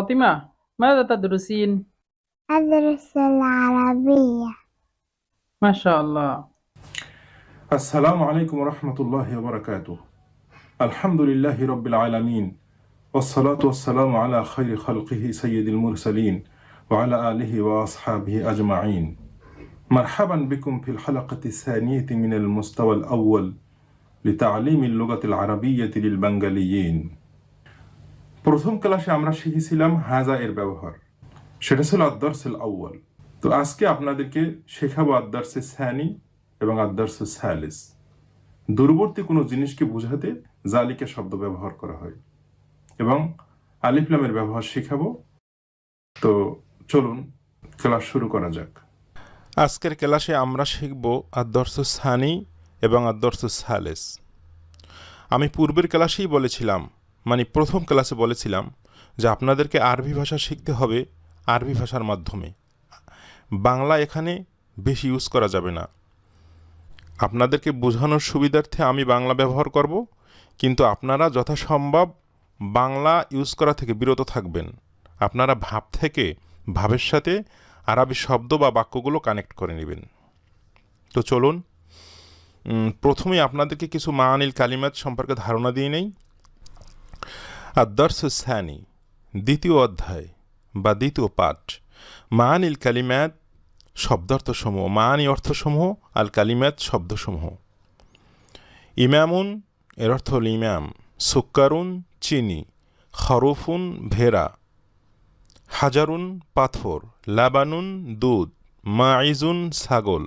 فاطمة، ماذا تدرسين؟ أدرس العربية. ما شاء الله. السلام عليكم ورحمة الله وبركاته. الحمد لله رب العالمين، والصلاة والسلام على خير خلقه سيد المرسلين وعلى آله وأصحابه أجمعين. مرحبا بكم في الحلقة الثانية من المستوى الأول لتعليم اللغة العربية للبنغاليين. প্রথম ক্লাসে আমরা শিখেছিলাম হাজা এর ব্যবহার, সেটা ছিল আদ-দারসুল আউয়াল। তো আজকে আপনাদেরকে শেখাবো আদ-দারসুস সানি এবং আদ-দারসুস সালিস। দূরবর্তী কোনো জিনিসকে বোঝাতে জালিকা শব্দ ব্যবহার করা হয় এবং আলিফ লামের ব্যবহার শেখাবো। তো চলুন ক্লাস শুরু করা যাক। আজকের ক্লাসে আমরা শিখব আদ-দারসুস সানি এবং আদ-দারসুস সালিস। আমি পূর্বের ক্লাসেই বলেছিলাম, মানে প্রথম ক্লাসে বলেছিলাম যে আপনাদেরকে আরবি ভাষা শিখতে হবে আরবি ভাষার মাধ্যমে। বাংলা এখানে বেশি ইউজ করা যাবে না। আপনাদেরকে বোঝানোর সুবিধার্থে আমি বাংলা ব্যবহার করব, কিন্তু আপনারা যথাসম্ভব বাংলা ইউজ করা থেকে বিরত থাকবেন। আপনারা ভাব থেকে ভাবের সাথে আরবি শব্দ বা বাক্যগুলো কানেক্ট করে নেবেন। তো চলুন প্রথমেই আপনাদেরকে কিছু মাআনিল কালিমাত সম্পর্কে ধারণা দিয়ে নেই। আদ-দারসুস সানি, দ্বিতীয় অধ্যায় বা দ্বিতীয় পাঠ। মাআনিল কালিমাত শব্দার্থসমূহ, মাআনি অর্থসমূহ, আল কালিমাত শব্দসমূহ। ইমামুন এর অর্থ হল ইমাম, সুক্কারুন চিনি, খরুফুন ভেড়া, হাজারুন পাথর, লাবানুন দুধ, মাইজুন ছাগল,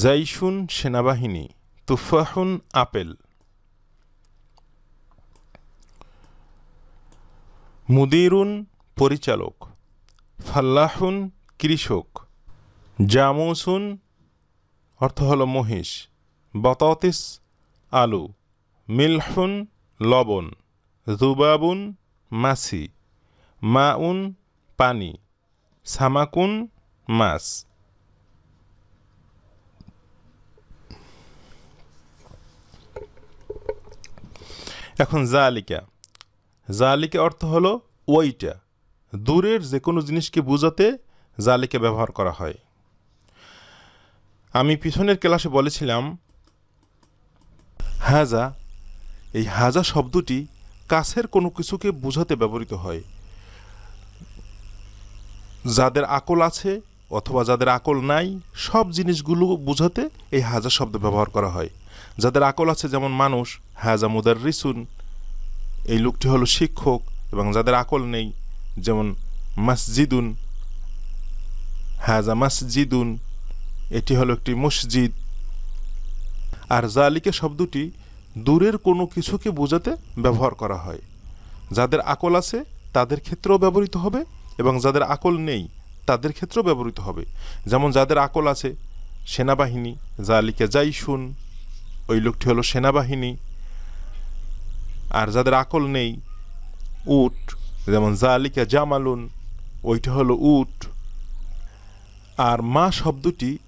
জাইশুন সেনাবাহিনী, তুফাহুন আপেল। মুদিরুন পরিচালক, ফাল্লাহুন কৃষক, জামুসুন অর্থ হল মহিষ, বতাতিস আলু, মিলহুন লবণ, জুবাবুন মাছি, মাউন পানি, সামাকুন মাছ। এখন জালিকা, জালিকা অর্থ হলো ওইটা, দূরের যে কোনো জিনিসকে বোঝাতে জালিকা ব্যবহার করা হয়। আমি পিছনের ক্লাসে বলেছিলাম হাজা, এই হাজা শব্দটি কাছের কোনো কিছুকে বোঝাতে ব্যবহৃত হয়। যাদের আকল আছে অথবা যাদের আকল নাই, সব জিনিসগুলো বোঝাতে এই হাজা শব্দ ব্যবহার করা হয়। যাদের আকল আছে, যেমন মানুষ, হাজা মুদাররিসুন, এই লোকটি হলো শিক্ষক। এবং যাদের আকল নেই, যেমন মসজিদুন, হাজা মসজিদুন, এটি হলো একটি মসজিদ। আর জালিকা শব্দটি দূরের কোনো কিছুকে বোঝাতে ব্যবহার করা হয়। যাদের আকল আছে তাদের ক্ষেত্রেও ব্যবহৃত হবে এবং যাদের আকল নেই তাদের ক্ষেত্রেও ব্যবহৃত হবে। যেমন যাদের আকল আছে, সেনাবাহিনী, জালিকা জাইশুন, ওই লোকটি হলো সেনাবাহিনী। আর যাদের আকল নেই, উট, যেমন জালিকা জামালুন, ওইটা হলো উট। আর মা শব্দটি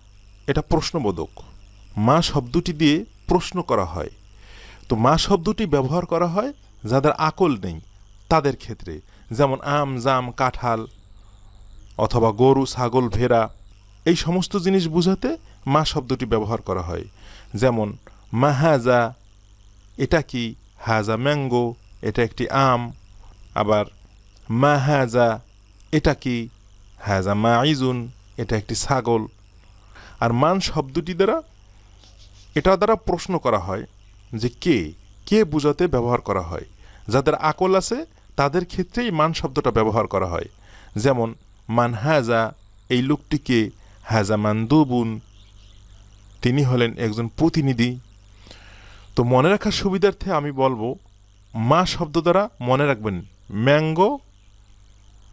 এটা প্রশ্নবোধক, মা শব্দটি দিয়ে প্রশ্ন করা হয়। তো মা শব্দটি ব্যবহার করা হয় যাদের আকল নেই তাদের ক্ষেত্রে, যেমন আম, জাম, কাঁঠাল অথবা গরু, ছাগল, ভেড়া, এই সমস্ত জিনিস বোঝাতে মা শব্দটি ব্যবহার করা হয়। যেমন মাহাজা, এটা কি? হাজা ম্যাঙ্গো, এটা একটি আম। আবার মাহাজা, এটা কি? হাজা মাইজুন, এটা একটি ছাগল। আর মান শব্দটি দ্বারা, এটা দ্বারা প্রশ্ন করা হয় যে কে, কে বোঝাতে ব্যবহার করা হয়। যাদের আকল আছে তাদের ক্ষেত্রেই মান শব্দটা ব্যবহার করা হয়। যেমন মান হাজা, এই লোকটিকে, হাজা মানদুবুন, তিনি হলেন একজন প্রতিনিধি। তো মনে রাখার সুবিধার্থে আমি বলবো, মা শব্দ দ্বারা মনে রাখবেন ম্যাঙ্গো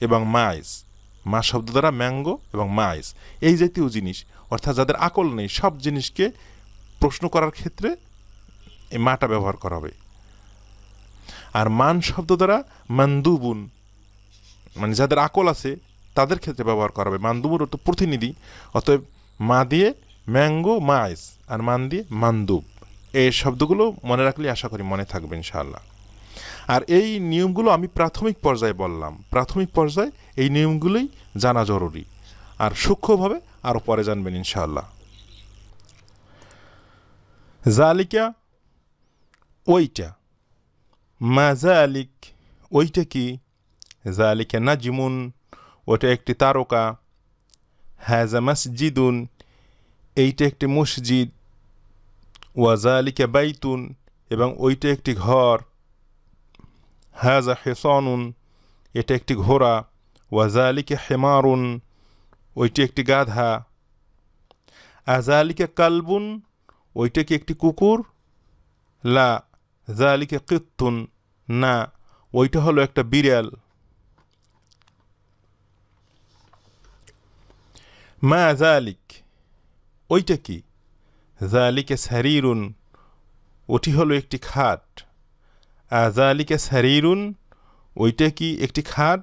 এবং মাইস। মা শব্দ দ্বারা ম্যাঙ্গো এবং মাইস, এই জাতীয় জিনিস, অর্থাৎ যাদের আকল নেই সব জিনিসকে প্রশ্ন করার ক্ষেত্রে এই মাটা ব্যবহার করা হবে। আর মান শব্দ দ্বারা মানদুবুন, মানে যাদের আকল আছে তাদের ক্ষেত্রে ব্যবহার করা হবে। মানদুবুর অর্থ প্রতিনিধি, অতএব মা দিয়ে ম্যাঙ্গো মাইস আর মান দিয়ে মানদুব। এই শব্দগুলো মনে রাখলে আশা করি মনে থাকবে ইনশাআল্লাহ। আর এই নিয়মগুলো আমি প্রাথমিক পর্যায়ে বললাম, প্রাথমিক পর্যায়ে এই নিয়মগুলোই জানা জরুরি, আর সূক্ষ্মভাবে আরও পরে জানবেন ইনশাআল্লাহ। জালিকা ওইটা, মাজালিক ওইটা কি, জালিকা নাজমুন ওটা একটি তারকা, হাজা মসজিদুন এইটা একটি মসজিদ, ওয়াজালিকা বাইতুন এবং ওইটা একটি ঘর, হাজা হেসানুন এটা একটি ঘোড়া, ওয়াজালিকা হেমারুন ওইটি একটি গাধা, আজালিকা কালবুন ওইটা কি একটি কুকুর, লা জালিকা কিত্তুন না ওইটা হলো একটা বিড়াল। মা জালিক ওইটা কি, জালিকা সারিরুন ওটি হলো একটি খাট, আজালিকা সারিরুন ওইটা কি একটি খাট,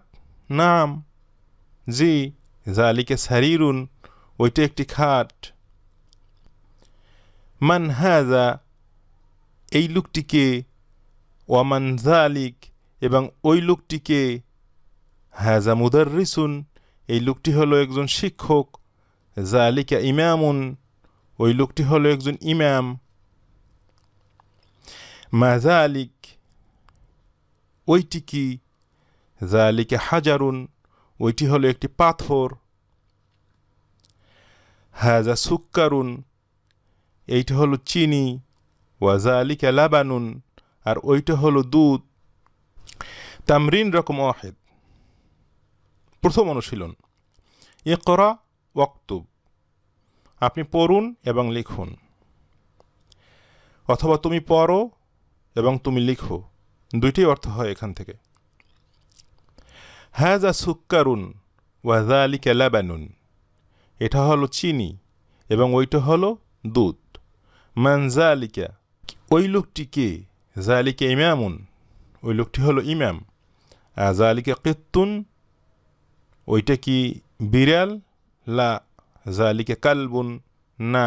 নাম জি জালিকা সারিরুন ওইটা একটি খাট। মান হাজা এই লোকটিকে, ওয়ামান জালিক এবং ওই লোকটিকে, হাজা মুদাররিসুন এই লোকটি হলো একজন শিক্ষক, জালিকা ইমামুন ওই লোকটি হলো একজন ইমাম। মাজালিক ওইটি কি, জালিকা হাজারুন ওইটি হলো একটি পাথর, হাজা সুক্কারুন এইটা হলো চিনি, ওয়াজালিকা লাবানুন আর ওইটা হলো দুধ। তামরিন রকম ওয়াহিদ, প্রথম অনুশীলন, ইকরা ওয়াক্তুব আপনি পড়ুন এবং লিখুন, অথবা তুমি পড়ো এবং তুমি লিখো, দুইটি অর্থ হয় এখান থেকে। হাজা সুক্কারুন ওয়াজালিকা লাবানুন এটা হলো চিনি এবং ওইটা হলো দুধ। মান জালিকা ওই লোকটি কে, জালিকা ইমামুন ওই লোকটি হলো ইমাম, আজালিকা কিত্তুন ওইটা কি বিড়াল, লা জালিকা কালবুন না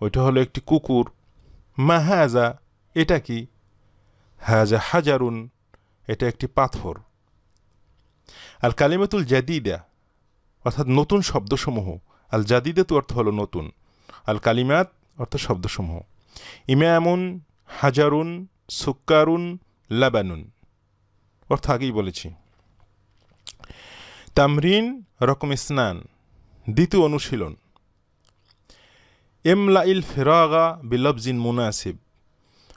ওইটা হলো একটি কুকুর। মা হাজা এটা কি, হাজা হাজারুন এটা একটি পাথর। আল কালিমাতুল জাদিদা অর্থাৎ নতুন শব্দসমূহ, আল জাদিদাতু অর্থ হলো নতুন, আল কালিমাত অর্থ শব্দসমূহ, ইমামুন হাজারুন সুক্কারুন লাবানুন অর্থ আগেই বলেছি। তামরিন রকম স্নান দ্বিতীয় অনুশীলন, এমলাইল ফেরাগা বিলফজিন মুনাসিব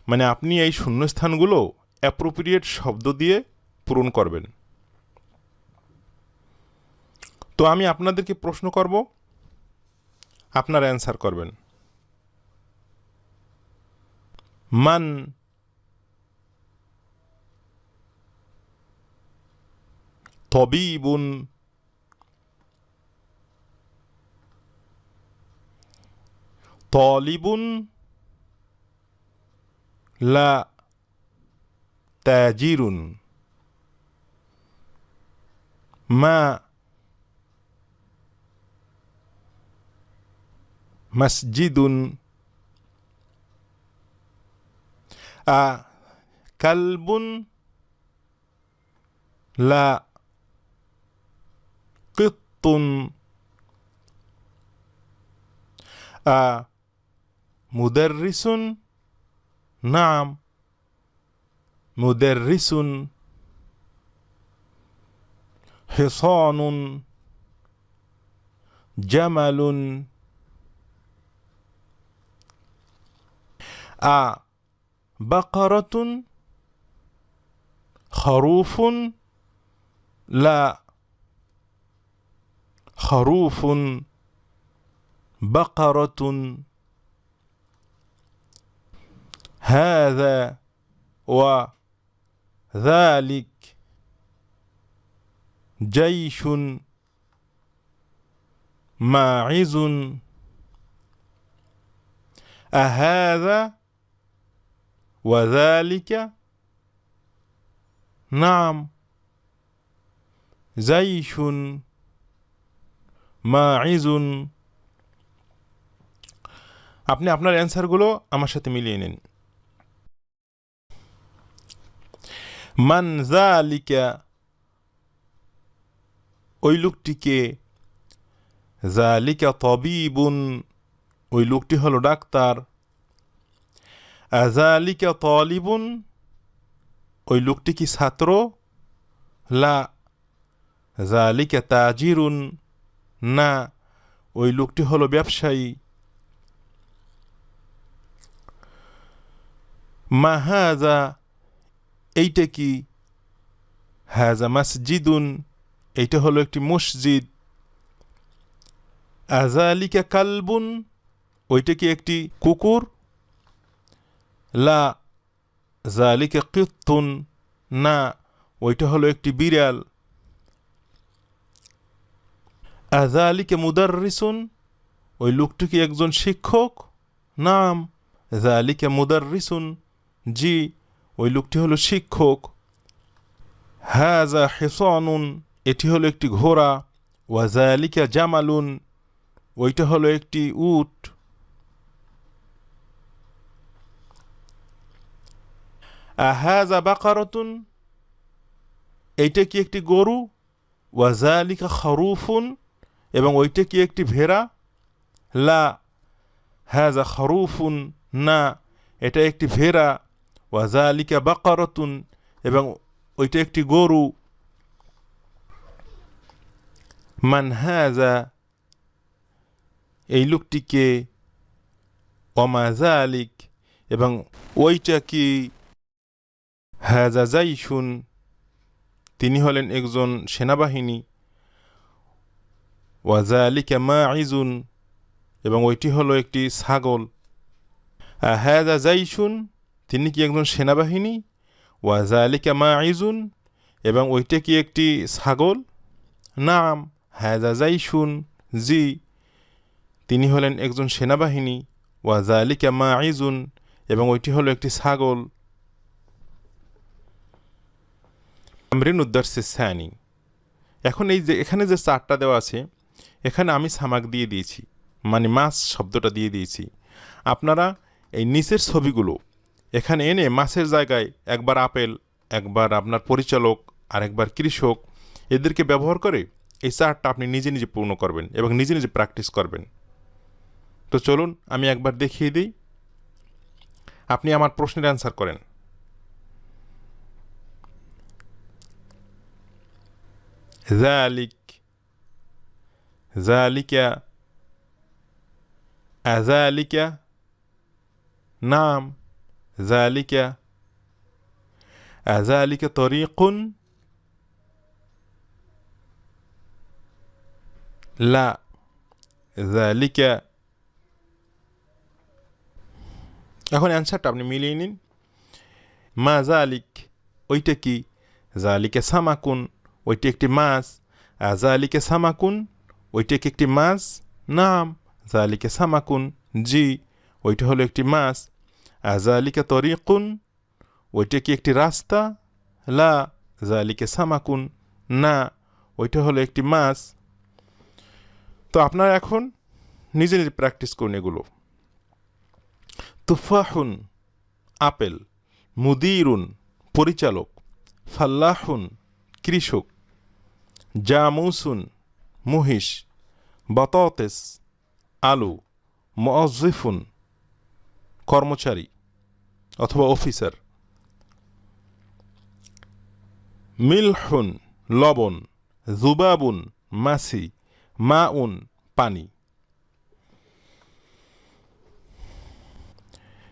মানে আপনি এই শূন্যস্থানগুলো অ্যাপ্রোপ্রিয়েট শব্দ দিয়ে পূরণ করবেন। তো আমি আপনাদেরকে প্রশ্ন করব, আপনারা অ্যান্সার করবেন। মান তবিবুন তালিবুন লা তাজিরুন মা মসজিদুন আ কালবুন লা কিত্তুন আ মুদাররিসুন নাম মুদাররিসুন হিসানুন জামালুন আ বাকারাতুন খরুফুন লা খরুফুন বাকারাতুন هذا وذلك جيش ماعز أهذا وذلك نعم جيش ماعز আপনি আপনার অ্যান্সারগুলো আমার সাথে মিলিয়ে নিন। মান যালিকা, ওই লোকটিকে। যালিকা তবিবুন, ওই লোকটি হলো ডাক্তার। আযালিকা তালিবুন, ওই লোকটি কি ছাত্র? লা। যালিকা তাজিরুন, না, ওই লোকটি হলো ব্যবসায়ী। মা হাযা, এইটা কি? হাযা মসজিদুন, এইটা হলো একটি মসজিদ। আযালিকা কালবুন, ওইটা কি একটি কুকুর? লা। যালিকা কিত্তুন, না, ওইটা হলো একটি বিড়াল। আযালিকা মুদাররিসুন, ওই লোকটি কি একজন শিক্ষক? নাম। যালিকা মুদাররিসুন, জি, ওই লোকটি হলো শিক্ষক। হাযা হিসানুন, এটি হলো একটি ঘোড়া। ওয়া যালিকা জামালুন, ওইটা হলো একটি উট। আহাযা বাকারাতুন, এইটা কি একটি গরু? ওয়া যালিকা খারুফুন, এবং ওইটা কি একটি ভেড়া? লা। হাযা খারুফুন, না, এটা একটি ভেড়া। ওয়া যালিকা বাকারাতুন, এবং ওইটা একটি গরু। মান হাযা, এই লোকটিকে। ওমা যালিক, এবং ওইটা কি। হাযা জাইশুন, তিনি হলেন একজন সেনাবাহিনী। ওয়া যালিকা মাইজুন, এবং ওইটি হলো একটি ছাগল। হাযা জাইশুন, তিনি কি একজন সেনাবাহিনী? ওয়া যালিকা মাইজুন, এবং ওইটা কি একটি ছাগল? নাম। হাযা জাইশুন, জি, তিনি হলেন একজন সেনাবাহিনী। ওয়া যালিকা মাইজুন, এবং ওইটি হলো একটি ছাগল। তামরিনুদ দারসিস সানি, এখন এই যে এখানে যে চারটা দেওয়া আছে, এখানে আমি সামাক দিয়ে দিয়েছি, মানে মাছ শব্দটা দিয়ে দিয়েছি। আপনারা এই নিচের ছবিগুলো এখানে এনে মাছের জায়গায় একবার আপেল, একবার আপনার পরিচালক, আর একবার কৃষক, এদেরকে ব্যবহার করে এই চারটা আপনি নিজে নিজে পূর্ণ করবেন এবং নিজে নিজে প্র্যাকটিস করবেন। তো চলুন আমি একবার দেখিয়ে দিই, আপনি আমার প্রশ্নের অ্যান্সার করেন। ذلك ذلك أذلك نعم ذلك أذلك طريق لا ذلك এখন অ্যান্সারটা আপনি মিলিয়ে নিন। মা জালিক, ওইটা কি? জালিকা সামাকুন, ওইটি একটি মাছ। আযালিকা সামাকুন, ওইটি কি একটি মাছ? নাম। যালিকা সামাকুন, জি, ওইটা হলো একটি মাছ। আযালিকা তরিকুন, ওইটা কি একটি রাস্তা? লা। যালিকা সামাকুন, না, ওইটা হলো একটি মাছ। তো আপনারা এখন নিজে নিজে প্র্যাকটিস করুন এগুলো। তুফাহুন, আপেল। মুদিরুন, পরিচালক। ফাল্লাহুন, কৃষক। জামুসুন, মহিষ। বাতাতেস, আলু। মুআজ্জিফুন, কর্মচারী অথবা অফিসার। মিলহুন, লবণ। জুবাবুন, মাছি। মাউন, পানি।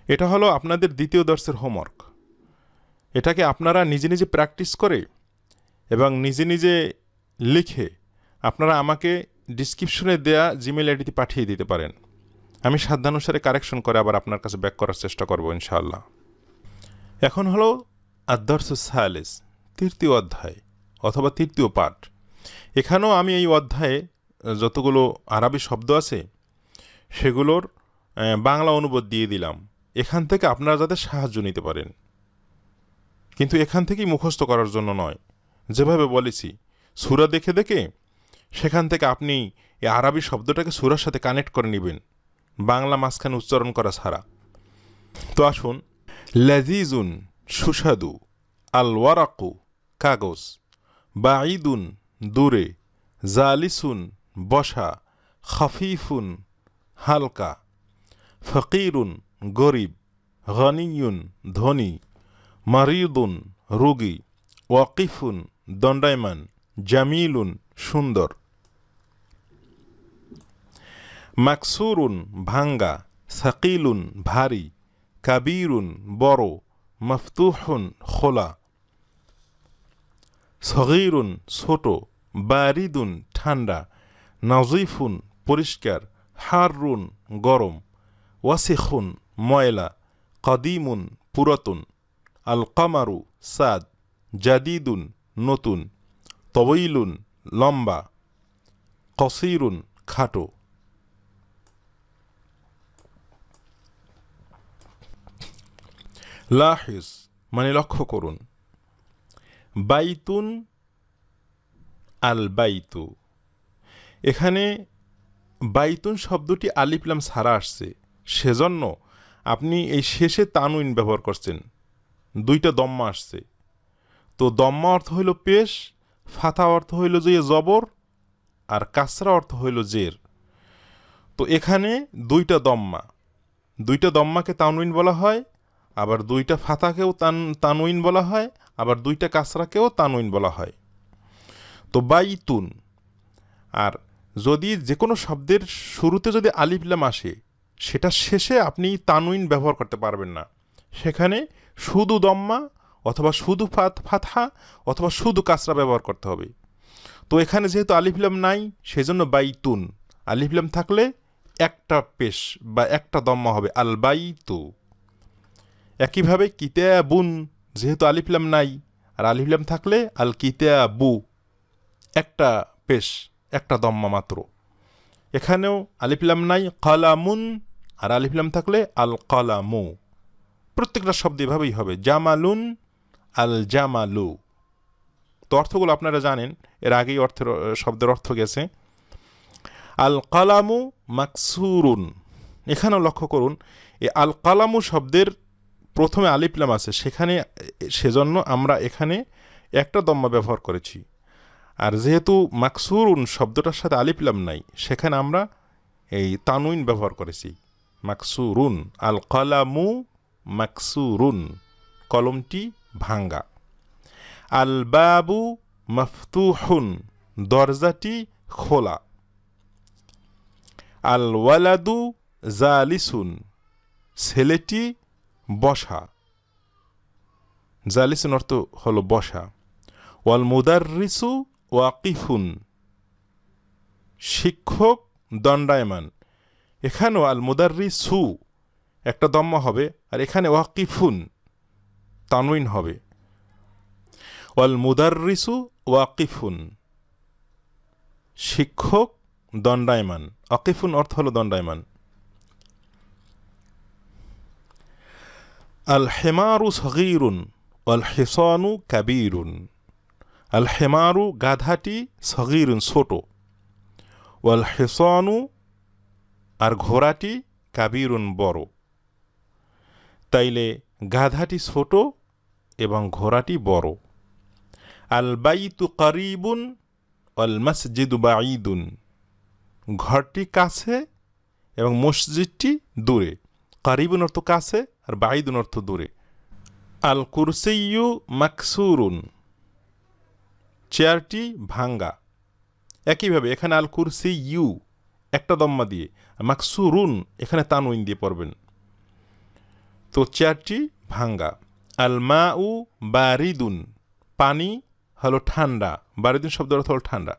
এটা হলো আপনাদের দ্বিতীয় দর্শের হোমওয়ার্ক। এটাকে আপনারা নিজে নিজে প্র্যাকটিস করে এবং নিজে নিজে লিখে আপনারা আমাকে ডিসক্রিপশনে দেয়া জিমেল আইডিতে পাঠিয়ে দিতে পারেন। আমি সাধ্যানুসারে কারেকশন করে আবার আপনার কাছে ব্যাক করার চেষ্টা করব ইনশাআল্লাহ। এখন হলো আদ-দারসুস সালিস, তৃতীয় অধ্যায় অথবা তৃতীয় পাঠ। এখানেও আমি এই অধ্যায়ে যতগুলো আরবি শব্দ আছে সেগুলোর বাংলা অনুবাদ দিয়ে দিলাম, এখান থেকে আপনারা যাতে সাহায্য নিতে পারেন, কিন্তু এখান থেকেই মুখস্থ করার জন্য নয়। যেভাবে বলেছি সূরা দেখে দেখে সেখান থেকে আপনি এই আরবি শব্দটাকে সূরার সাথে কানেক্ট করে নেবেন, বাংলা মাঝখানে উচ্চারণ করা ছাড়া। তো আসুন, লাজিজুন, সুস্বাদু। আল ওয়ারাকু কাগজ, বাঈদুন দূরে, জালিসুন বসা, খাফিফুন হালকা, ফকিরুন গরিব, গনিয়ুন ধনী, মারিদুন রোগী, ওয়াকিফুন দণ্ডায়মান, জামিলুন সুন্দর। মাকসুরুন ভাঙ্গা, সাকিলুন ভারী, কাবীরুন বড়, মফতুহুন খোলা, সগীরুন ছোট, বারিদুন ঠান্ডা, নাজিফুন পরিষ্কার, হারুন গরম, ওয়াসিখুন ময়লা, কদিমুন পুরাতন, আল কামারু সাদ, জাদিদুন নতুন, তওয়িলুন লম্বা, কসিরুন খাটো। লাহিজ মানে লক্ষ্য করুন। বাইতুন আল বাইতু, এখানে বাইতুন শব্দটি আলিফ লাম ছাড়া আসছে, সেজন্য আপনি এই শেষে তানউইন ব্যবহার করছেন, দুইটা দম্মা আসছে। তো দম্মা অর্থ হইল পেশ, ফাথা অর্থ হইল যে জবর, আর কাসরা অর্থ হইল জের। তো এখানে দুইটা দম্মাকে তানউইন বলা হয়, আবার দুইটা ফাতাকেও তানউইন বলা হয়, আবার দুইটা কাসরাকেও তানউইন বলা হয়। তো বাইতুন, আর যদি যে কোনো শব্দের শুরুতে যদি আলিফ লাম আসে, সেটা শেষে আপনি তানউইন ব্যবহার করতে পারবেন না, সেখানে শুধু দম্মা অথবা শুধু ফাতহা অথবা শুধু কাসরা ব্যবহার করতে হবে। তো এখানে যেহেতু আলিফ লাম নাই, সেজন্য বাইতুন, আলিফ লাম থাকলে একটা পেশ বা একটা দম্মা হবে, আল বাইতু। একইভাবে কিতাবুন, যেহেতু আলিফ লাম নাই, আর আলিফ লাম থাকলে আল কিতাবু, একটা পেশ একটা দম্মা মাত্র। এখানেও আলিফ লাম নাই, কালামুন, আর আলিফ লাম থাকলে আল কালামু। প্রত্যেকটা শব্দ এভাবেই হবে, জামালুন আল জামালু। তো অর্থগুলো আপনারা জানেন, এর আগেই শব্দের অর্থ গেছে। আল কালামু মাকসুরুন, এখানেও লক্ষ্য করুন, এই আল কালামু শব্দের প্রথমে আলিফ লাম আছে, সেজন্য আমরা এখানে একটা দম্মা ব্যবহার করেছি। আর যেহেতু মাকসুরুন শব্দটার সাথে আলিফ লাম নাই, সেখানে আমরা এই তানউইন ব্যবহার করেছি, মাকসুরুন। আল কালামু মাকসুরুন, কলমটি ভাঙ্গা। আল বাবু মফতুহুন, দরজাটি খোলা। আল ওয়ালাদু জালিসুন, ছেলেটি বসা, জালিসুন অর্থ হলো বসা। ওয়াল মুদাররিসু ওয়াকিফুন, শিক্ষক দণ্ডায়মান। এখানেও আল মুদাররিসু একটা দম্মা হবে, আর এখানে ওয়াকিফুন তানউইন হবে। ওয়াল মুদাররিসু ওয়াকিফুন, শিক্ষক দণ্ডায়মান, ওয়াকিফুন অর্থ হলো দণ্ডায়মান। আল হেমারু সগীরুন ওয়াল হিসানু কাবীরুন, আল হেমারু গাধাটি, সগীরুন ছোট, ওয়াল হিসানু আর ঘোড়াটি, কাবীরুন বড়। তাইলে গাধাটি ছোট এবং ঘোড়াটি বড়। আল বাইতু করিবুন ওয়াল মসজিদু বাঈদুন, ঘরটি কাছে এবং মসজিদটি দূরে। করিবুন অর্থ কাছে, আর বাঈদুন অর্থ দূরে। আল কুরসিয়্যু মাকসুরুন, চেয়ারটি ভাঙ্গা। একইভাবে এখানে আল কুরসিয়্যু একটা দম্মা দিয়ে, মাকসুরুন এখানে তানউইন দিয়ে পড়বেন। তো চেয়ারটি ভাঙ্গা। আল মাউ বারিদুন, পানি হলো ঠান্ডা, বারিদুন শব্দের অর্থ হলো ঠান্ডা।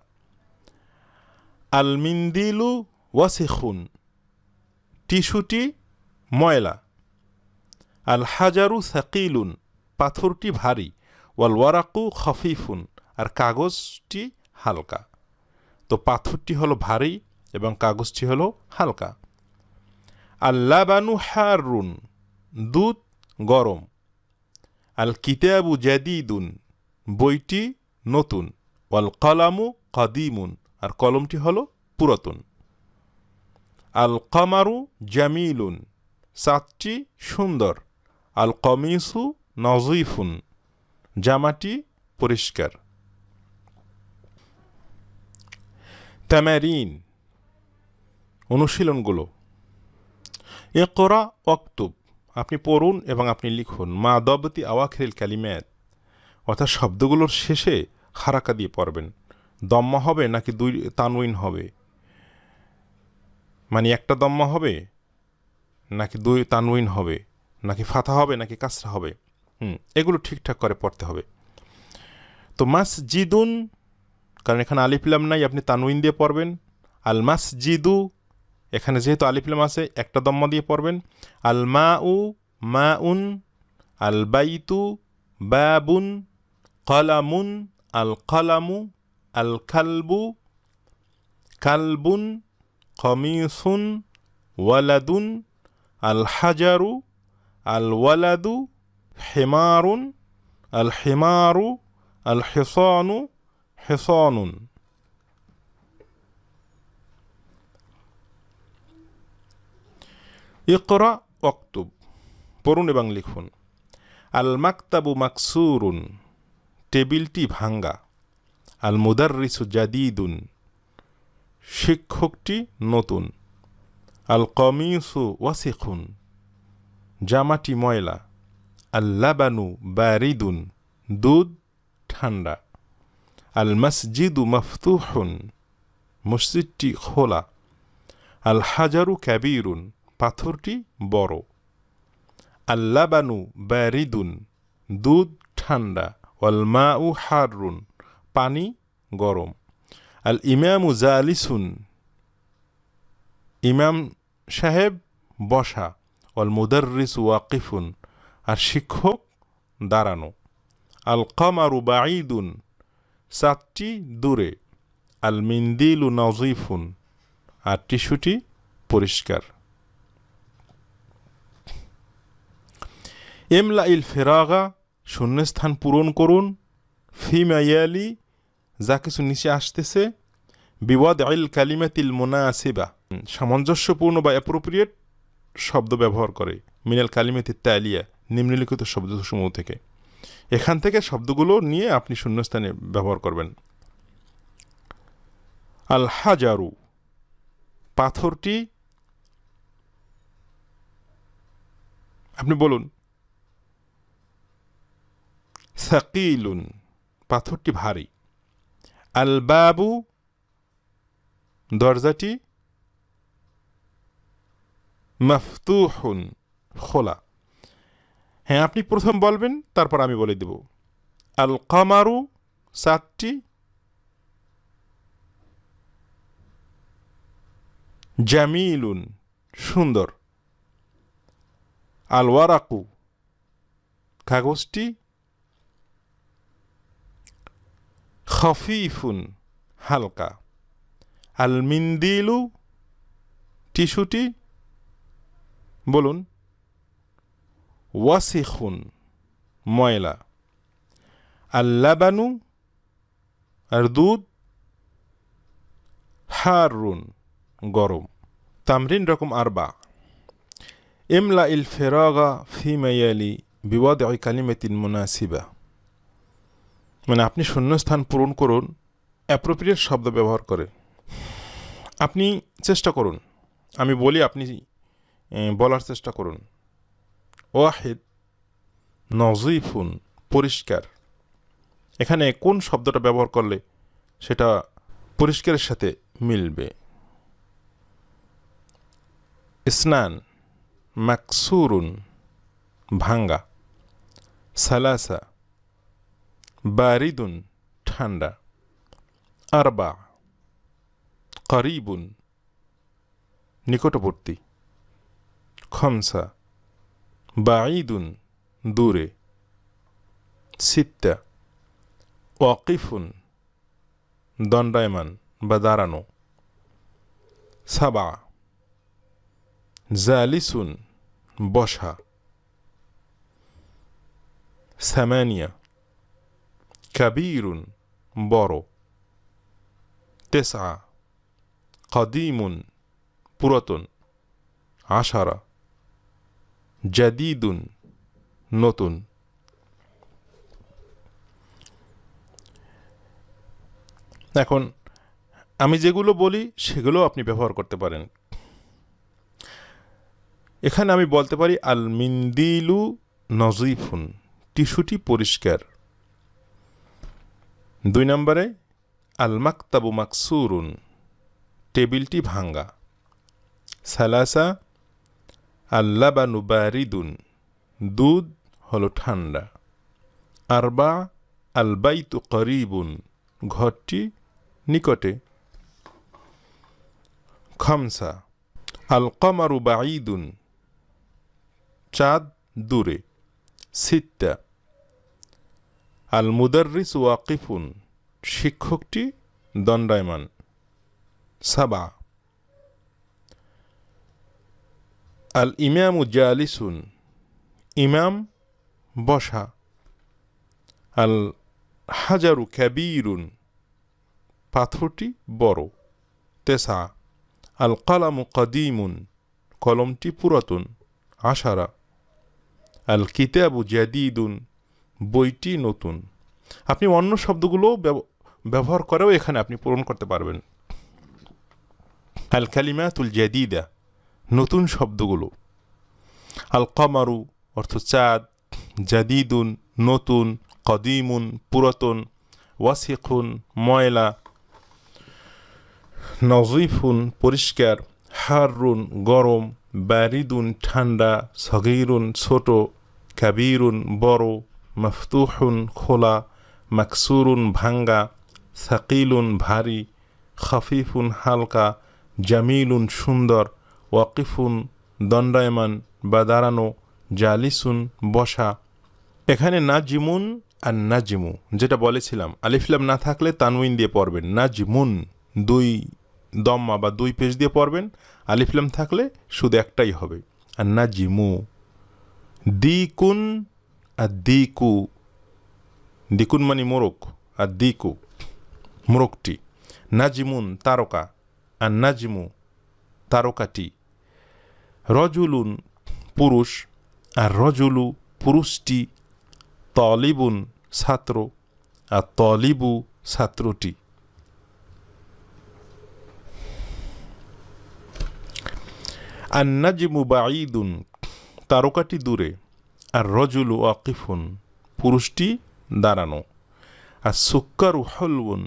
আল মিন্দিলু ওয়াসিখুন, টিস্যুটি ময়লা। আল হাজারু সাকিলুন, পাথরটি ভারী। ওয়াল ওয়ারাকু খফিফুন, আর কাগজটি হালকা। তো পাথরটি হলো ভারী এবং কাগজটি হলো হালকা। আল লাবানু হারুন, দুধ গরম। আল কিতাবু জাদিদুন, বইটি নতুন। ওয়াল কলামু কদিমুন, আর কলমটি হলো পুরাতন। আল কামারু জামিলুন, চাঁদটি সুন্দর। আল কমিসু নজিফুন, জামাটি পরিষ্কার। তামারিন অনুশীলনগুলো। ইকরা ওয়াক্তুব, আপনি পড়ুন এবং আপনি লিখুন। মা দবতি আওয়াখিরিল কালিমাত, অর্থাৎ শব্দগুলোর শেষে হারাকা দিয়ে পড়বেন। দম্মা হবে নাকি দুই তানউইন হবে, মানে একটা দম্মা হবে নাকি দুই তানউইন হবে, নাকি ফাথা হবে নাকি কাসরা হবে, এগুলো ঠিকঠাক করে পড়তে হবে। তো মাসজিদুন, কারণ এখানে আলিফলাম নাই, আপনি তানউইন দিয়ে পড়বেন। আল মাসজিদু, এখানে যেহেতু আলিফলাম আছে একটা দম্মা দিয়ে পড়বেন। আল মাউ মাউন, আল বাইতু বাবুন, কলামুন আল কলামু, আল কালবু কালবুন, কমিসুন ওয়ালাদুন, আল হাজারু আল ওয়ালাদু, হিমারুন আল হিমারু, আল হিসানু হিসানুন। ইকরা ওয়াক্তুব, পড়ুন এবং লিখুন। আল মাকতাবু মাকসুরুন, টেবিলটি ভাঙ্গা। আল মুদাররিসু জাদিদুন, শিক্ষকটি নতুন। আল কমিসু ওয়াসিখুন, জামাটি ময়লা। আল লাবানু বারিদুন, দুধ ঠান্ডা। আল মসজিদু মফতুহুন, মসজিদটি খোলা। আল হাজারু কাবীরুন, পাথরটি বড়। আল লাবানু বারিদুন, দুধ ঠান্ডা। ওয়াল মাউ হারুন, পানি গরম। আল ইমামু জালিসুন, ইমাম সাহেব বসা। ওয়াল মুদাররিসু ওয়াকিফুন, আর শিক্ষক দাঁড়ানো। আল কামারু বাঈদুন, চাঁদটি দূরে। আল মিন্দিলু নজিফুন, আর টিস্যুটি পরিষ্কার। ইমলা ইল ফেরাগা, শূন্যস্থান পূরণ করুন। ফিমা ইয়ালি, যা কিছু নিচে আসতেছে। বিওয়াদ ইল কালিমাতিল মুনাসিবা, সামঞ্জস্যপূর্ণ বা অ্যাপ্রোপ্রিয়েট শব্দ ব্যবহার করে। মিনাল কালিমাতি তালিয়া, নিম্নলিখিত শব্দসমূহ থেকে। এখান থেকে শব্দগুলো নিয়ে আপনি শূন্যস্থানে ব্যবহার করবেন। আল হাজারু, পাথরটি। আপনি বলুন সাকিলুন, পাথরটি ভারী। আল বাবু, দরজাটি। মফতুহুন, খোলা। হ্যাঁ, আপনি প্রথম বলবেন, তারপর আমি বলে দেব। আল কামারু, চাঁদটি। জামিলুন, সুন্দর। আল ওয়ারাকু, কাগজটি। খফিফুন, হালকা। আল মিন্দিলু, টিস্যুটি। বলুন ওয়াসিখুন, ময়লা। আল লাবানু, আর দুধ। হারুন, গরম। তামরিন রকম আরবা। ইমলা ইল ফেরাগা ফিমা ইয়ালি বিওয়াদ কালিমাতিন মুনাসিবা, মানে আপনি শূন্যস্থান পূরণ করুন অ্যাপ্রোপ্রিয়েট শব্দ ব্যবহার করে। আপনি চেষ্টা করুন, আমি বলি আপনি বলার চেষ্টা করুন। ওয়াহিদ নজিফুন, পরিষ্কার। এখানে কোন শব্দটা ব্যবহার করলে সেটা পরিষ্কারের সাথে মিলবে? ইসনান মাকসুরুন, ভাঙ্গা। সালাসা বারিদুন, ঠান্ডা। আরবা করিবুন, নিকটবর্তী। খমসা বাঈদুন, দূরে। সিত্তা ওয়াকিফুন, দণ্ডায়মান বা দাঁড়ানো। সাবা জালিসুন, বসা। সামানিয়া কাবীরুন, বড়। তেসা কদিমুন, পুরাতন। আশারা জাদিদুন, নতুন। এখন আমি যেগুলো বলি সেগুলো আপনি ব্যবহার করতে পারেন। এখানে আমি বলতে পারি আল মিন্দিলু নজিফুন, টিস্যুটি পরিষ্কার। 2 নম্বরে আল মাকতাবু মাকসুরুন, টেবিলটি ভাঙ্গা। সালাসা আল লাবানু বারিদুন, দুধ হলো ঠান্ডা। আরবা আল বাইতু করিবুন, ঘরটি নিকটে। খামসা আল কমারু বাঈদুন, চাঁদ দূরে। সিত্তা আল মুদাররিস ওয়াকিফুন, শিক্ষকটি দণ্ডায়মান। সাবা আল ইমামু জালিসুন, ইমাম বসা। আল হাজারু কাবীরুন, পাথরটি বড়। তেসা আল কালামু কদিমুন, কলমটি পুরাতন। আশারা আল কিতাবু জাদিদুন, বইটি নতুন। আপনি অন্য শব্দগুলো ব্যবহার করেও এখানে আপনি পূরণ করতে পারবেন। আল কালিমাতুল জাদিদা, নতুন শব্দগুলো। আল কমারু অর্থ চাঁদ, জাদিদুন নতুন, কদিমুন পুরাতন, ওয়াসিকুন ময়লা, নজিফুন পরিষ্কার, হারুন গরম, বারিদুন ঠান্ডা, সগীরুন ছোট, কাবীরুন বড়, মফতুহুন খোলা, মাকসুরুন ভাঙ্গা, সাকিলুন ভারী, খফিফুন হালকা, জামিলুন সুন্দর, ওয়াকিফুন দণ্ডায়মান বা দাঁড়ানো, জালিসুন বসা। এখানে নাজিমুন আর নাজিমু যেটা বলেছিলাম, আলিফলাম না থাকলে তানউইন দিয়ে পড়বেন। নাজিমুন 2 দম্মা বা 2 পেশ দিয়ে পড়বেন, আলিফলাম থাকলে শুধু একটাই হবে। আর নাজিমু। দিকুন আর দিকু, দিকুন মানে মোরক, আর দিকু মোরকটি। নাজিমুন তারকা, আর নাজিমু তারকাটি। রজুলুন পুরুষ, আর রজুলু পুরুষটি। তলিবুন ছাত্র, আর তলিবু ছাত্রটি। আর নাজিমু বাঈদুন, তারকাটি দূরে। আর রজুলু ওয়াকিফুন, পুরুষটি দাঁড়ানো। আর সুক্কারু হলউন,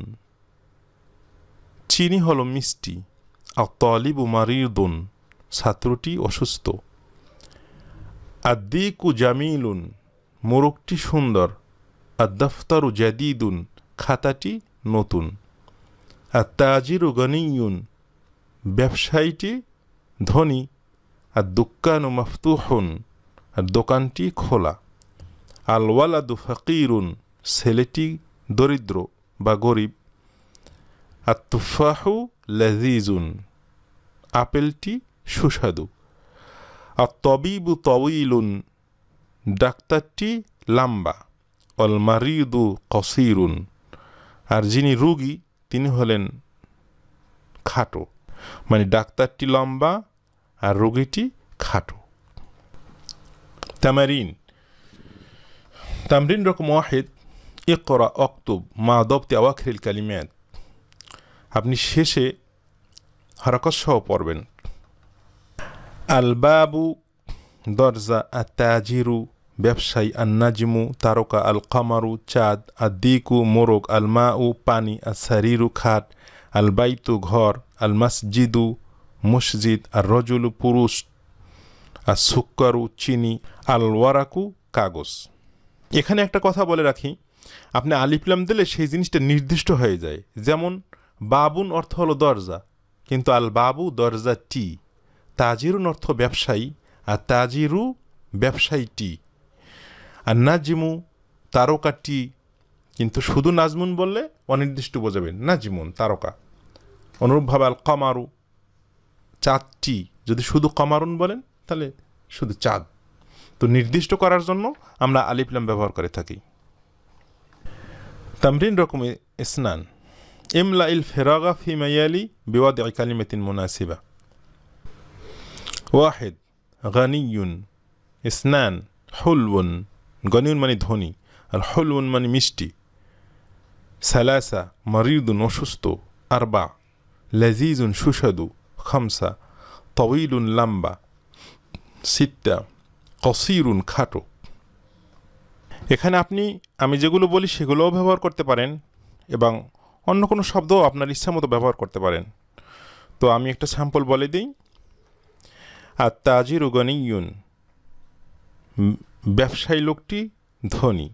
চিনি হলো মিষ্টি। আর তলিবু মারিদুন, ছাত্রটি অসুস্থ। আর দিকু জামিলুন, মোরকটি সুন্দর। আর দফতারু জাদিদুন, খাতাটি নতুন। আর তাজিরু গনিয়ুন, ব্যবসায়ীটি ধনী। আর দুক্কানু মফতুহুন, আর দোকানটি খোলা। আল ওয়ালাদু ফকিরুন, ছেলেটি দরিদ্র বা গরিব। আর তুফাহু লাযীজুন, আপেলটি সুস্বাদু। আর তবিবু তওয়িলুন, ডাক্তারটি লম্বা। অল মারিদু কসিরুন, আর যিনি রোগী তিনি হলেন খাটো। মানে ডাক্তারটি লম্বা আর রোগীটি খাটো। তামারিন। তামরিন রকম 1, ইকরা অক্তুব মা দবতি আওয়াখিরিল কালিমাত। আপনি শেষে হারাকত সহ পড়বেন। আল বাবু দরজা, আর তাজিরু ব্যবসায়ী, আর নাজমু তারকা, আল কামারু চাঁদ, আর দিকু মোরগ, আল মাউ পানি, আর সারিরু খাট, আল বাইতু ঘর, আল মসজিদু মসজিদ, আর রজুলু পুরুষ, আর সুক্কারু চিনি, আল ওয়ারাকু কাগজ। এখানে একটা কথা বলে রাখি, আপনি আলিফলাম দিলে সেই জিনিসটা নির্দিষ্ট হয়ে যায়। যেমন বাবুন অর্থ হলো দরজা, কিন্তু আল বাবু দরজাটি। তাজিরুন অর্থ ব্যবসায়ী, আর তাজিরু ব্যবসায়ীটি। আর নাজিমু তারকাটি, কিন্তু শুধু নাজমুন বললে অনির্দিষ্ট বোঝাবেন, নাজিমুন তারকা। অনুরূপভাবে আল কামারু চাঁদটি, যদি শুধু কামারুন বলেন তাহলে শুধু চাঁদ। তো নির্দিষ্ট করার জন্য আমরা আলিফলাম ব্যবহার করে থাকি। তামরিন রকমে ইসনান। ইমলা ইল ফেরাগা ফি মায়ালি বিওয়াদি কালিমাতিন মুনাসিবা। 1 গানিয়ুন। ইসনান হুলউন, গনিয়ুন মানে ধনী, আর হুলউন মানে মিষ্টি। সালাসা মারিদুন অসুস্থ, আরবা লাজিজুন সুস্বাদু, খামসা তউইলুন লাম্বা, সিত্তা কসিরুন খাটো। এখানে আপনি আমি যেগুলো বলি সেগুলোও ব্যবহার করতে পারেন এবং অন্য কোনো শব্দও আপনার ইচ্ছা মতো ব্যবহার করতে পারেন। তো আমি একটা স্যাম্পল বলে দিই। আর তাজিরু গনিয়ুন, ব্যবসায়ী লোকটি ধনী।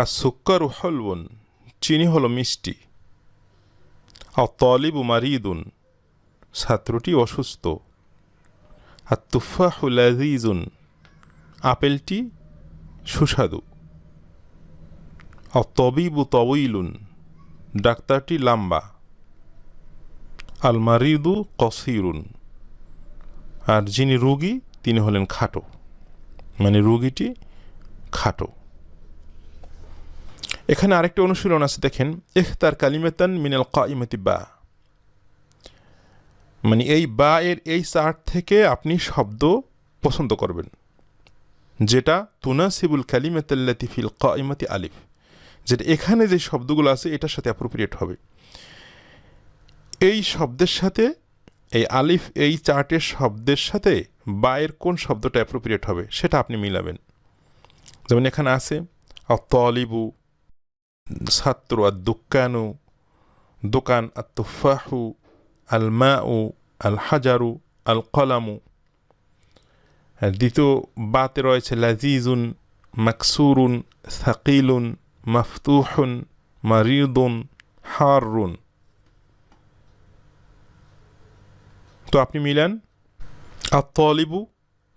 আর সুক্কারু হলবুন, চিনি হলো মিষ্টি। আর তলিবু মারিদুন, ছাত্রটি অসুস্থ। আর তুফাহু লাযীজুন, আপেলটি সুস্বাদু। আর তবিবু তউইলুন, ডাক্তারটি লম্বা। আল মারিদু কসিরুন, আর যিনি রোগী তিনি হলেন খাটো, মানে রোগীটি খাটো। এখানে আরেকটা অনুশীলন আছে, দেখেন। ইখতার কালিমাতান মিনাল কাইমাতি বা, মানে এই বা এর এই চার্ট থেকে আপনি শব্দ পছন্দ করবেন যেটা তুনাসিবুল কালিমাতাল্লাতি ফিল কাইমাতি আলিফ, যেটা এখানে যে শব্দগুলো আছে এটার সাথে অ্যাপ্রোপ্রিয়েট হবে। এই শব্দের সাথে এই আলিফ এই চার্টের শব্দের সাথে বায়ের কোন শব্দটা অ্যাপ্রোপ্রিয়েট হবে সেটা আপনি মিলাবেন। যেমন এখানে আছে আত-তালিবু ছাত্র, আর দুক্কানু দোকান, আর তুফাহু, আল মাউ, আল হাজারু, আল কলামু। দ্বিতীয় বাতে রয়েছে লাজিজুন, মাকসুরুন, সাকিলুন, মাফতুহুন, মারিদুন, হারুন। তো আপনি মিলান। আত-তালিবু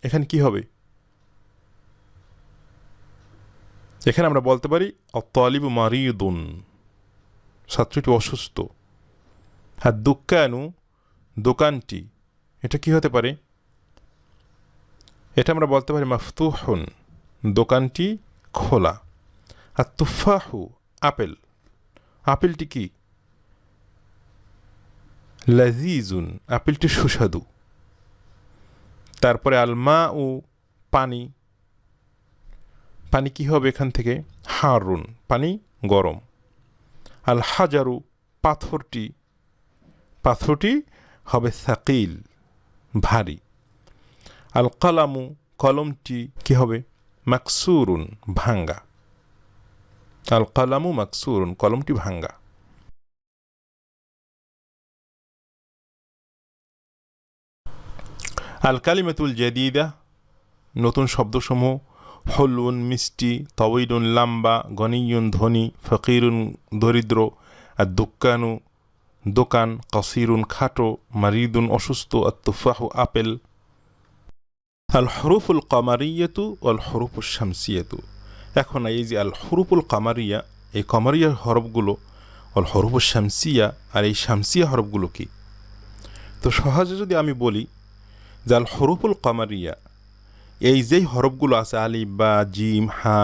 এখানে কি হবে? এখানে আমরা বলতে পারি আত-তালিবু মারিদুন, ছাত্রটি অসুস্থ। আর দুক্কানু দোকানটি, এটা কি হতে পারে? এটা আমরা বলতে পারি মাফতুহুন, দোকানটি খোলা। আর তুফাহু আপেল, আপেলটি কি? লাজিজুন, আপেলটি সুস্বাদু। তারপরে আল মাউ পানি, পানি কি হবে এখান থেকে? হারুন, পানি গরম। আল হাজারু পাথরটি, পাথরটি হবে সাকিল, ভারী। আল কলামু কলমটি কি হবে? মাকসুরুন, ভাঙ্গা। আল কলামু মাকসুরুন, কলমটি ভাঙ্গা। আল কালিমাতুল জাদিদা, নতুন শব্দসমূহ। হলুন মিষ্টি, তওয়িলুন লম্বা, গনিয়ুন ধনী, ফকিরুন দরিদ্র, আর দুক্কানু দোকান, কসিরুন খাটো, মারিদুন অসুস্থ, আর তুফাহু আপেল। আল হরুফুল কামারিয়াতু আল হরুফুল শামসিয়াতু। এখন এই যে আল হরুফুল কামারিয়া, এই কামারিয়া হরফগুলো, আল হরুফুল শামসিয়া, আর এই শামসিয়া হরফগুলো কি? তো সহজে যদি আমি বলি যে আল হরুফুল কামারিয়া, এই যেই হরফগুলো আছে আলিফ বা জিম হা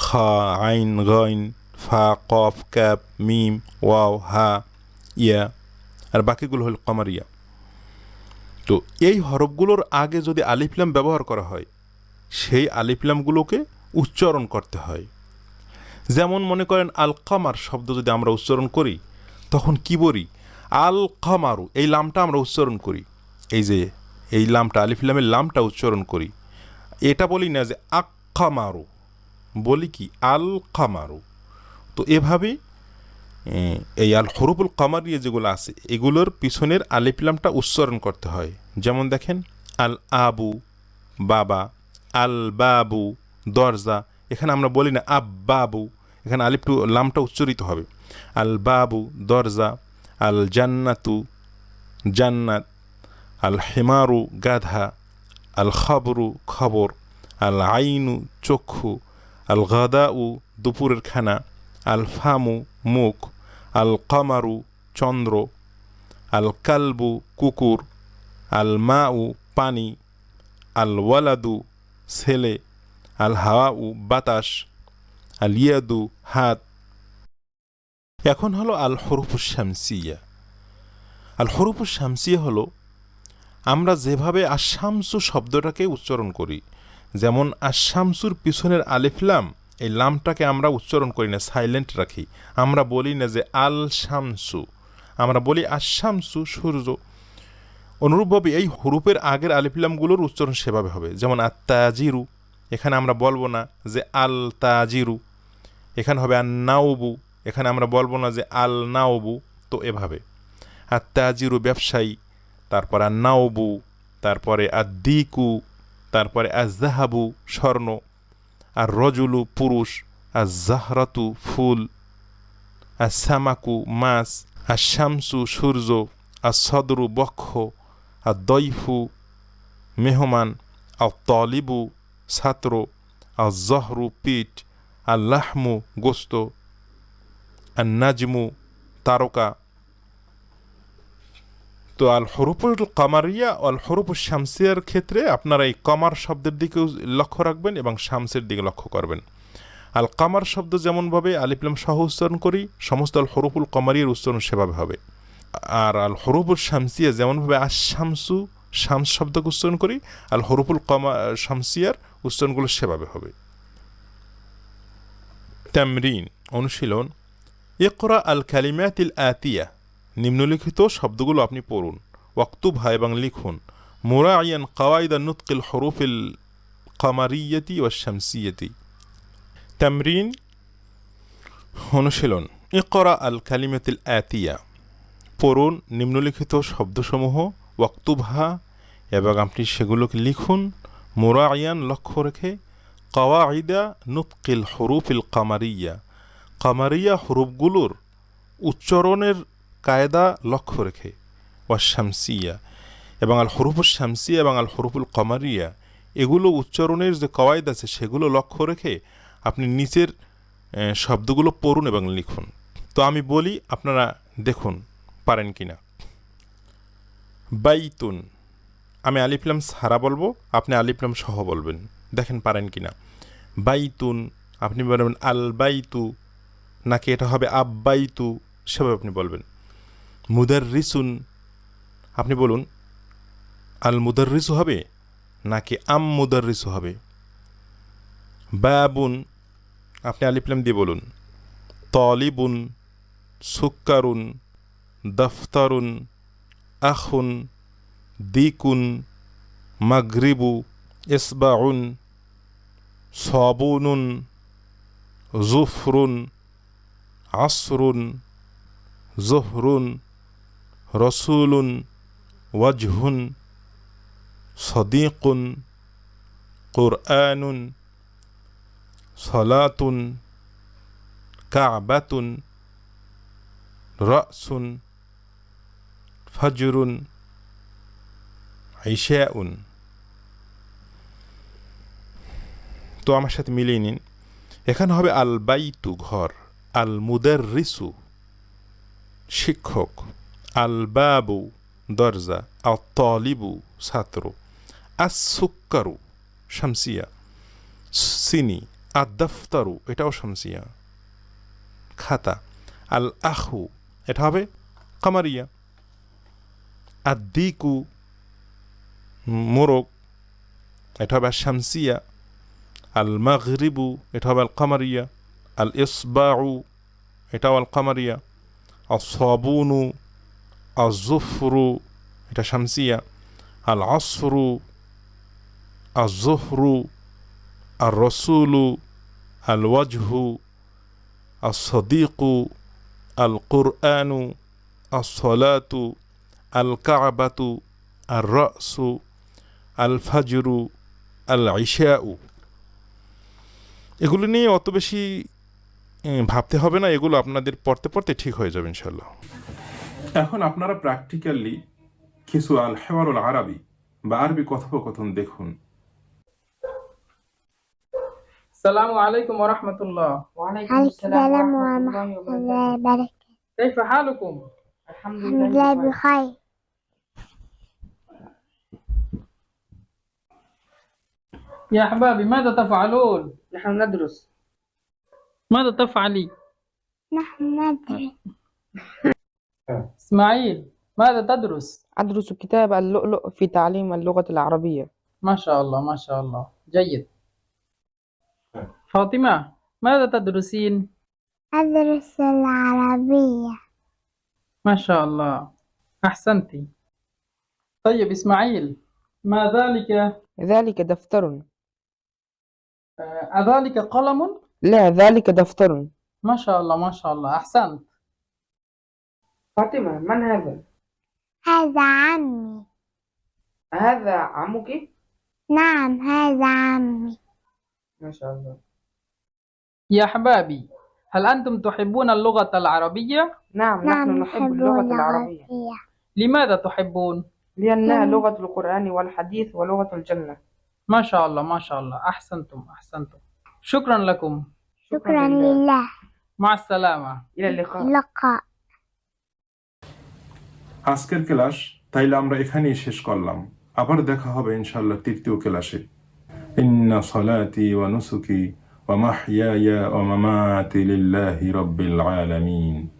খা আইন গাইন ফা কফ ক্যাপ মিম ওয়াও হা ইয়া, আর বাকিগুলো হল কামারিয়া। তো এই হরফগুলোর আগে যদি আলিফলাম ব্যবহার করা হয়, সেই আলিফলামগুলোকে উচ্চারণ করতে হয়। যেমন মনে করেন আল কামার শব্দ যদি আমরা উচ্চারণ করি তখন কি বলি? আল কামারু, এই লামটা আমরা উচ্চারণ করি, এই যে এই লামটা আলিফলামের লামটা উচ্চারণ করি। এটা বলি না যে আক্কামারু, বলি কি আল কামারু। তো এভাবে এই আল হরুফুল কামারিয়া যেগুলো আছে এগুলোর পিছনের আলিফলামটা উচ্চারণ করতে হয়। যেমন দেখেন আল আবু বাবা, আল বাবু দরজা, এখানে আমরা বলি না আব্বাবু, এখানে আলিফটু লামটা উচ্চারিত হবে। আল বাবু দরজা, আল জান্নাতু জান্নাত, আল হেমারু গাধা, আল খাবরু খবর, আল আইনু চক্ষু, আল গাদাউ দুপুরের খানা, আল ফামু মুখ, আল কামারু চন্দ্র, আল কালবু কুকুর, আল মাউ পানি, আল ওয়ালাদু ছেলে, আল হাওয়াউ বাতাস, আল ইয়াদু হাত। এখন হলো আল হরুফুস শামসিয়া। আল হরুফুস শামসিয়া হলো আমরা যেভাবে আশামসু শব্দটাকে উচ্চারণ করি, যেমন আশামসুর পিছনের আলিফলাম এই লামটাকে আমরা উচ্চারণ করি না, সাইলেন্ট রাখি। আমরা বলি না যে আল শামসু, আমরা বলি আশামসু, সূর্য। অনুরূপভাবে এই হুরুফের আগের আলিফলামগুলোর উচ্চারণ সেভাবে হবে। যেমন আত্তাজিরু, এখানে আমরা বলবো না যে আল তাজিরু, এখানে হবে আন নাওবু, এখানে আমরা বলবো না যে আল নাওবু। তো এভাবে আত্তাজিরু ব্যবসায়ী, তারপরে আন নাওবু, তারপরে আদ্দিকু, তারপরে আজাহাবু স্বর্ণ, আর রজুলু পুরুষ, আর জাহরাতু ফুল, আর সামাকু মাছ, আর শামসু সূর্য, আর সদরু বক্ষ, আর দইফু মেহমান, আর তলিবু ছাত্র, আর জহরু পিঠ, আর লাহমু গোস্ত, আর নাজমু তারকা। তো আল হরুফুল কামারিয়া ও আল হরুফুল শামসিয়ার ক্ষেত্রে আপনারা এই কমার শব্দের দিকেও লক্ষ্য রাখবেন এবং শামসের দিকে লক্ষ্য করবেন। আল কামার শব্দ যেমনভাবে আলিফলাম সহ উচ্চারণ করি, সমস্ত আল হরুফুল কামারিয়ার উচ্চারণ সেভাবে হবে। আর আল হরুফুল শামসিয়া যেমনভাবে আশামসু শামস শব্দকে উচ্চারণ করি, আল হরুফুল শামসিয়ার উচ্চারণগুলো সেভাবে হবে। তামরিন, অনুশীলন। ইকরা আল কালিমাতিল আতিয়া, নিম্নলিখিত শব্দগুলো আপনি পড়ুন। ওয়াক্তুবহা, এবং লিখুন। মুরাইয়ান কাওয়াইদা নুতকিল হরুফিল কামারিয়াতি ওয়া শামসিয়াতি। তামরিন, অনুশীলন। ইকরা আল কালিমাতিল আতিয়া, পড়ুন নিম্নলিখিত শব্দসমূহ। ওয়াক্তুবহা, এবং আপনি সেগুলোকে লিখুন। মুরাইয়ান, লক্ষ্য রেখে। কাওয়াইদা নুতকিল হরুফিল কামারিয়া, কামারিয়া হরুফগুলোর উচ্চারণের কায়দা লক্ষ্য রেখে। ওয়া শামসিয়া, এবং আল হরুফুল শামসিয়া এবং আল হরুফুল কামারিয়া, এগুলো উচ্চারণের যে কওয়াইদ আছে সেগুলো লক্ষ্য রেখে আপনি নিচের শব্দগুলো পড়ুন এবং লিখুন। তো আমি বলি, আপনারা দেখুন পারেন কিনা। বাইতুন, আমি আলিফলাম সারা বলবো, আপনি আলিফলাম সহ বলবেন, দেখেন পারেন কিনা। বাইতুন, আপনি বলবেন আল বাইতু, নাকি এটা হবে আব্বাইতু, সেভাবে আপনি বলবেন। মুদাররিসুন, আপনি বলুন আল মুদাররিসু হবে নাকি আম মুদাররিসু হবে। বাবুন, আপনি আলিফলাম দিয়ে বলুন। তলিবুন, সুক্কারুন, দফতারুন, আখুন, দিকুন, মাগরিবু, ইসবাউন, সাবুনুন, জুফরুন, আসরুন, জোহরুন, রসুলুন, ওয়াজহুন, সদিকুন, কুরআনুন, সলাতুন, কাবাতুন, রাসুন, ফজরুন, ইশাউন। তো আমার সাথে মিলিয়ে নিন। এখানে হবে আল বাইতু ঘর, আল মুদাররিসু শিক্ষক, আল বাবু দরজা, আল তালিবু ছাত্র, আস সুক্কারু শামসিয়া চিনি, আদ দফতারু এটাও শামসিয়া খাতা, আল আখু এটা হবে কামারিয়া, আদ্দিকু মোরগ এটা হবে শামসিয়া, আল মাগরিবু এটা হবে আল কামারিয়া, আল ইসবাউ এটাও আল কামারিয়া, আল সাবুনু, আল জুফরু এটা শামসিয়া, আল আসরু, আল জোহরু, আর রসুলু, আল ওয়াজহু, আল সদিকু, আল কুরআনু, আল সলাতু, আল কাবাতু, আর রাসু, আল ফাজরু, আল ইশাউ। এগুলো নিয়ে অত বেশি ভাবতে হবে না, এগুলো আপনাদের পড়তে পড়তে ঠিক হয়ে যাবে ইনশাল্লাহ। এখন আপনারা প্র্যাকটিক্যালি কিছু আল হেওয়ারুল আরবি বা আরবি কথোপকথন দেখুন। السلام عليكم ورحمة الله. عليكم السلام ورحمة الله وبركاته. كيف حالكم؟ الحمد لله بخير. يا أحبابي ماذا تفعلون؟ نحن ندرس. ماذا تفعلي؟ نحن ندرس. إسماعيل ماذا تدرس؟ أدرس كتاب اللؤلؤ في تعليم اللغة العربية. ما شاء الله ما شاء الله، جيد. فاطمة ماذا تدرسين؟ أدرس العربية. ما شاء الله، أحسنتي. طيب إسماعيل، ما ذلك؟ ذلك دفتر. أذلك قلم؟ لا، ذلك دفتر. ما شاء الله ما شاء الله، أحسنت. فاطمة، من هذا؟ هذا عمي. هذا عمك؟ نعم، هذا عمي. ما شاء الله. يا أحبابي، هل أنتم تحبون اللغة العربية؟ نعم، نحن نعم، نحب نحب اللغة العربية لماذا تحبون؟ لأنها لغة القرآن والحديث ولغة الجنة. ما شاء الله ما شاء الله، أحسنتم أحسنتم. شكرا لكم. شكرا لله. مع السلامة. إلى اللقاء. اللقاء. আজকের ক্লাস তাইলে আমরা এখানেই শেষ করলাম। আবার দেখা হবে ইনশাআল্লাহ তৃতীয় ক্লাসে। ইন্না সালাতি ওয়া নুসুকি ওয়া মাহইয়ায়া ওয়া মামাতি লিল্লাহি রাব্বিল আলামিন।